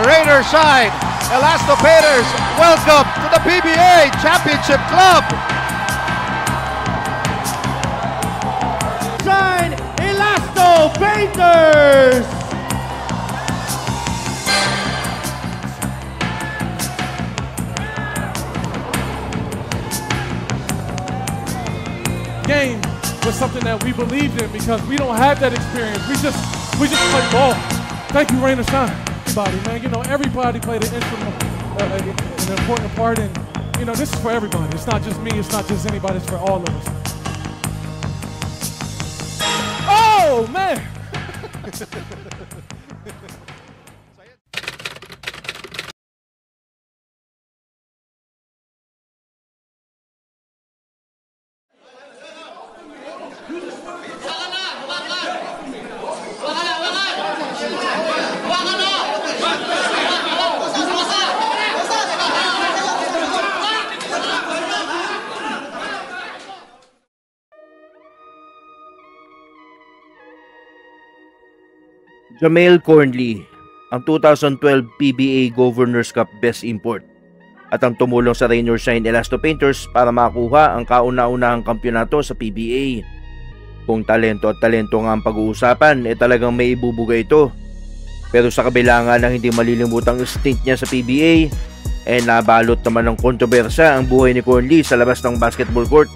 Rainer Shine, Elasto Painters, welcome to the PBA Championship Club. Shine, Elasto Painters. Game was something that we believed in because we don't have that experience. We just play ball. Thank you, Rainer Shine. Everybody, man. You know, everybody played an instrument, an important part, and you know, this is for everybody. It's not just me. It's not just anybody. It's for all of us. Oh man. Jamel Cornley, ang 2012 PBA Governors Cup Best Import at ang tumulong sa Rainer Shine Elasto Painters para makuha ang kauna-unahang kampyonato sa PBA. Kung talento at talento nga ang pag-uusapan, talagang may ibubugay ito. Pero sa kabila nga ng hindi malilimutang stint niya sa PBA, nabalot naman ng kontrobersya ang buhay ni Cornley sa labas ng basketball court.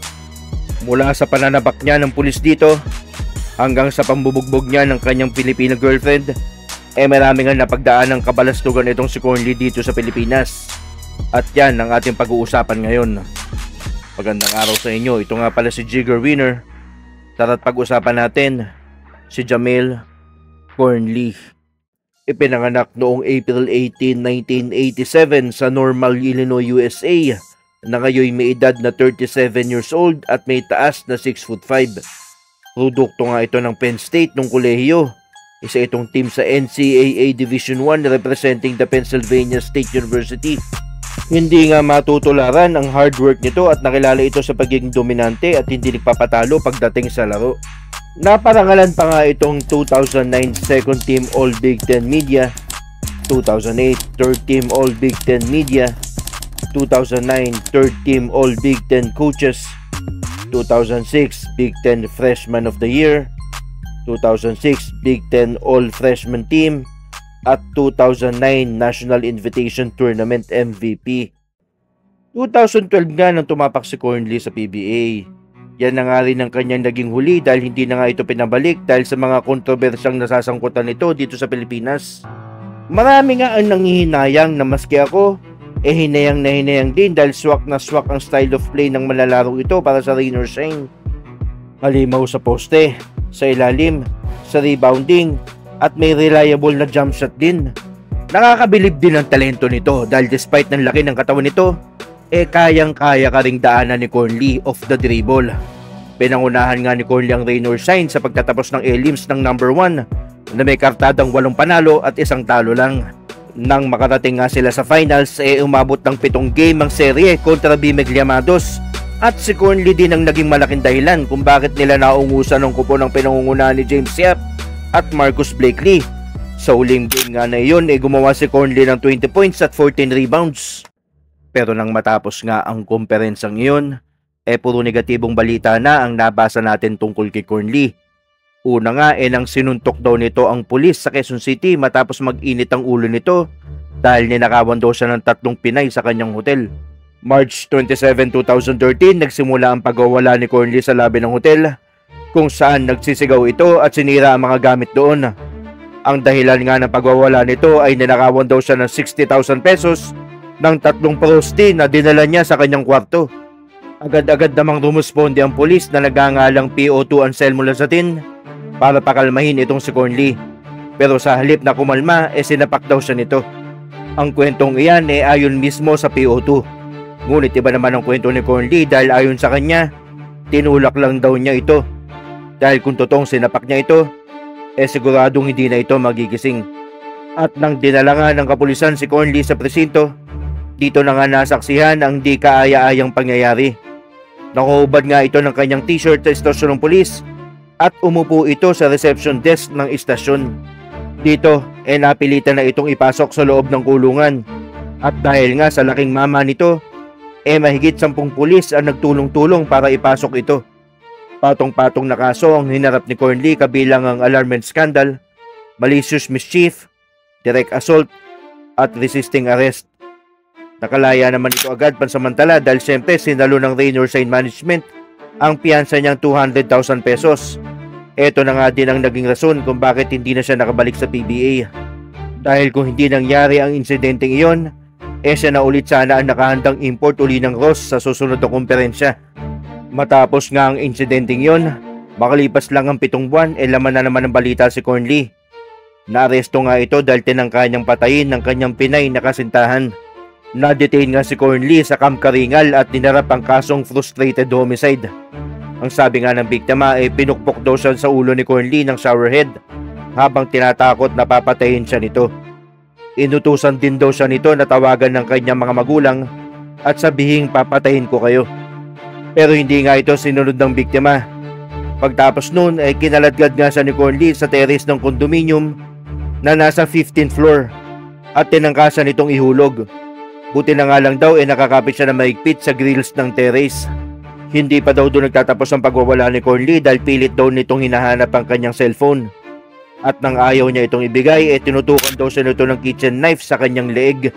Mula sa pananabak niya ng pulis dito, hanggang sa pambubugbog niya ng kanyang Filipino girlfriend, marami nga napagdaan ng kabalastugan itong si Cornley dito sa Pilipinas. At yan ang ating pag-uusapan ngayon. Magandang araw sa inyo. Ito nga pala si Jigger Winner. Tara't pag-usapan natin si Jamel Cornley. Ipinanganak noong April 18, 1987 sa Normal, Illinois, USA, na ngayon may edad na 37 years old at may taas na 6'5". Produkto nga ito ng Penn State nung kolehiyo. Isa itong team sa NCAA Division I representing the Pennsylvania State University. Hindi nga matutularan ang hard work nito at nakilala ito sa pagiging dominante at hindi nagpapatalo pagdating sa laro. Naparangalan pa nga itong 2009 Second Team All Big Ten Media, 2008 Third Team All Big Ten Media, 2009 Third Team All Big Ten Coaches, 2006 Big Ten Freshman of the Year, 2006 Big Ten All Freshman Team, at 2009 National Invitation Tournament MVP. 2012 nga nang tumapak si Cornley sa PBA. Yan na nga rin ang kanyang naging huli dahil hindi na nga ito pinabalik dahil sa mga kontrobersyang nasasangkutan nito dito sa Pilipinas. Marami nga ang nanghihinayang na maski ako, hinayang na hinayang din dahil swak na swak ang style of play ng malalarong ito para sa Rainer Shine. Halimaw sa poste, sa ilalim, sa rebounding, at may reliable na jump shot din. Nakakabilib din ang talento nito dahil despite ng laki ng katawan nito, kayang-kaya ka ring daanan ni Cornley off the dribble. Pinangunahan nga ni Cornley ang Rainer Shine sa pagtatapos ng elims ng number 1 na may kartadang 8 panalo at 1 talo lang. Nang makarating nga sila sa finals, umabot ng 7 game ang serye kontra BMEG Llamados. At si Cornley din ang naging malaking dahilan kung bakit nila naungusan ng kupo ng pinangungunahan ni James Yap at Marcus Blakely. Sa huling game nga na iyon, gumawa si Cornley ng 20 points at 14 rebounds. Pero nang matapos nga ang komperensyang iyon, puro negatibong balita na ang nabasa natin tungkol kay Cornley. Una nga nang sinuntok daw nito ang pulis sa Quezon City matapos mag-init ang ulo nito dahil ninakawan daw siya ng 3 Pinay sa kanyang hotel. March 27, 2013, nagsimula ang pagwawala ni Cornley sa labi ng hotel kung saan nagsisigaw ito at sinira ang mga gamit doon. Ang dahilan nga ng pagwawala nito ay ninakawan daw siya ng 60,000 pesos ng 3 prosti na dinala niya sa kanyang kwarto. Agad-agad namang rumusponde ang pulis na nagangalang PO2 Anselmo Lazatin para pakalmahin itong si Cornley. Pero sa halip na kumalma, sinapak daw siya nito. Ang kwentong iyan ayon mismo sa PO2. Ngunit iba naman ang kwento ni Cornley dahil ayon sa kanya, tinulak lang daw niya ito. Dahil kung totoong sinapak niya ito, siguradong hindi na ito magigising. At nang dinala nga ng kapulisan si Cornley sa presinto, dito na nga nasaksihan ang di kaaya-ayang pangyayari. Nakuhubad nga ito ng kanyang t-shirt sa istasyon ng pulis at umupo ito sa reception desk ng istasyon. Dito, napilitan na itong ipasok sa loob ng kulungan. At dahil nga sa laking mama nito, mahigit 10 pulis ang nagtulong-tulong para ipasok ito. Patong-patong na kaso ang hinarap ni Cornely, kabilang ang alarmment scandal, malicious mischief, direct assault, at resisting arrest. Nakalaya naman ito agad pansamantala dahil siyempre sinalo ng Rainier Sign Management ang piyansa niyang 200,000 pesos. Ito na nga din ang naging rason kung bakit hindi na siya nakabalik sa PBA. Dahil kung hindi nangyari ang insidenteng iyon, siya na ulit sana ang nakahandang import uli ng Ross sa susunod na kumperensya. Matapos nga ang insidenteng iyon, makalipas lang ang 7 buwan, laman na naman ang balita si Cornely. Naaresto nga ito dahil tinangka niyang patayin ng kanyang Pinay na kasintahan. Na-detain nga si Cornely sa Camp Karingal at dinarap ang kasong frustrated homicide. Ang sabi nga ng biktima pinukpok daw siya sa ulo ni Cornely ng showerhead habang tinatakot na papatayin siya nito. Inutusan din daw siya nito na tawagan ng kanyang mga magulang at sabihing papatayin ko kayo. Pero hindi nga ito sinunod ng biktima. Pagtapos nun kinaladkad nga siya ni Cornely sa terrace ng condominium na nasa 15th floor at tinangka siya nitong ihulog. Buti na nga lang daw nakakapit siya na mahigpit sa grills ng terrace. Hindi pa daw doon nagtatapos ang pagwawala ni Cornely dahil pilit daw nitong hinahanap ang kanyang cellphone. At nang ayaw niya itong ibigay, tinutukan daw siya nito ng kitchen knife sa kanyang leeg.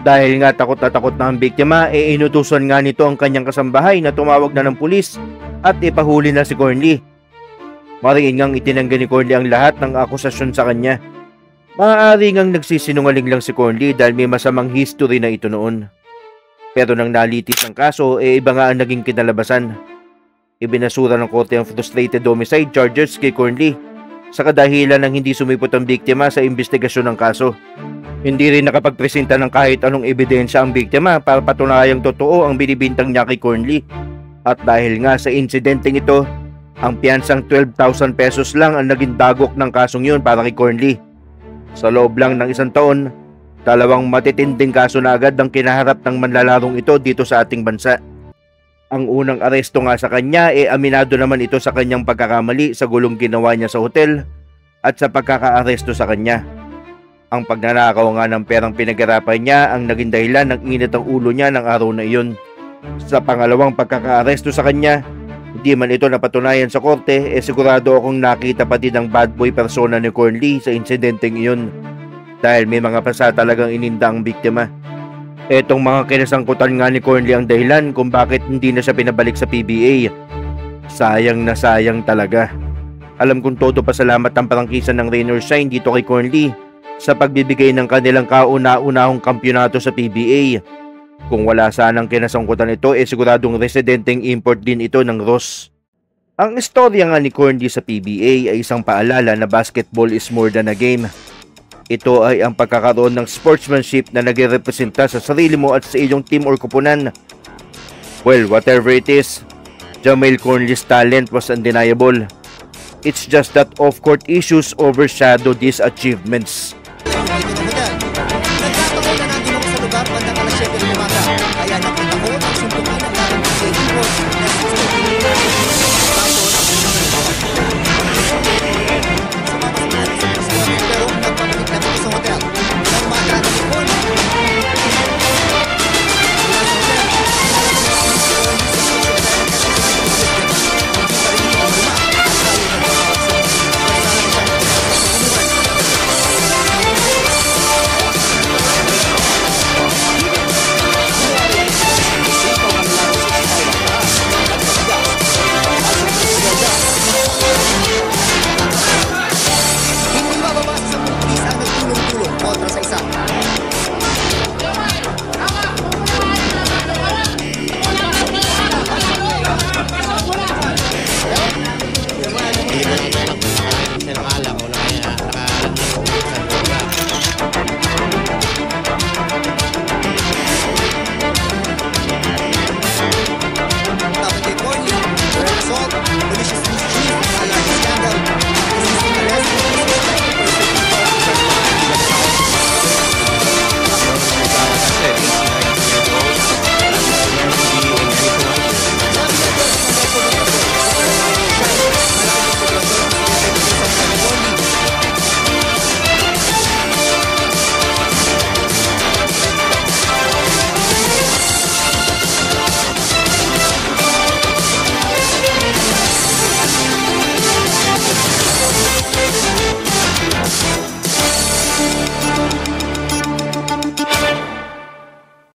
Dahil nga takot na takot na ang biktima, inutusan nga nito ang kanyang kasambahay na tumawag na ng pulis at ipahuli na si Cornely. Mariin ngang itinanggi ni Cornely ang lahat ng akusasyon sa kanya. Maaari ngang nagsisinungaling lang si Cornely dahil may masamang history na ito noon. Pero nang nalitis ang kaso, iba nga ang naging kinalabasan. Ibinasura ng korte ang frustrated homicide charges kay Cornely sa kadahilan ng hindi sumipot ang biktima sa investigasyon ng kaso. Hindi rin nakapagpresenta ng kahit anong ebidensya ang biktima para patunayang totoo ang binibintang niya kay Cornely. At dahil nga sa insidenteng ito, ang piyansang 12,000 pesos lang ang naging dagok ng kasong yun para kay Cornely. Sa loob lang ng 1 taon, 2 matitinding kaso na agad ang kinaharap ng manlalarong ito dito sa ating bansa. Ang unang aresto nga sa kanya aminado naman ito sa kanyang pagkakamali sa gulong ginawa niya sa hotel at sa pagkakaaresto sa kanya. Ang pagnanakaw nga ng perang pinag-arapan niya ang naging dahilan ng init ang ulo niya ng araw na iyon. Sa pangalawang pagkakaaresto sa kanya, hindi man ito napatunayan sa korte, sigurado akong nakita pa din ang bad boy persona ni Cornely sa insidenteng iyon. Dahil may mga pasa talagang ininda ang biktima. Etong mga kinasangkutan nga ni Cornely ang dahilan kung bakit hindi na siya pinabalik sa PBA. Sayang na sayang talaga. Alam kong todo pasalamat ang prangkisa ng Rainier Sign dito kay Cornely sa pagbibigay ng kanilang kauna-unahong kampyonato sa PBA. Kung wala sanang kinasangkutan ito, siguradong residenteng import din ito ng Ross. Ang istorya nga ni Cornely sa PBA ay isang paalala na basketball is more than a game. Ito ay ang pagkakaroon ng sportsmanship na nagrepresenta sa sarili mo at sa iyong team or kupunan. Well, whatever it is, Jamail Cornely's talent was undeniable. It's just that off-court issues overshadow these achievements.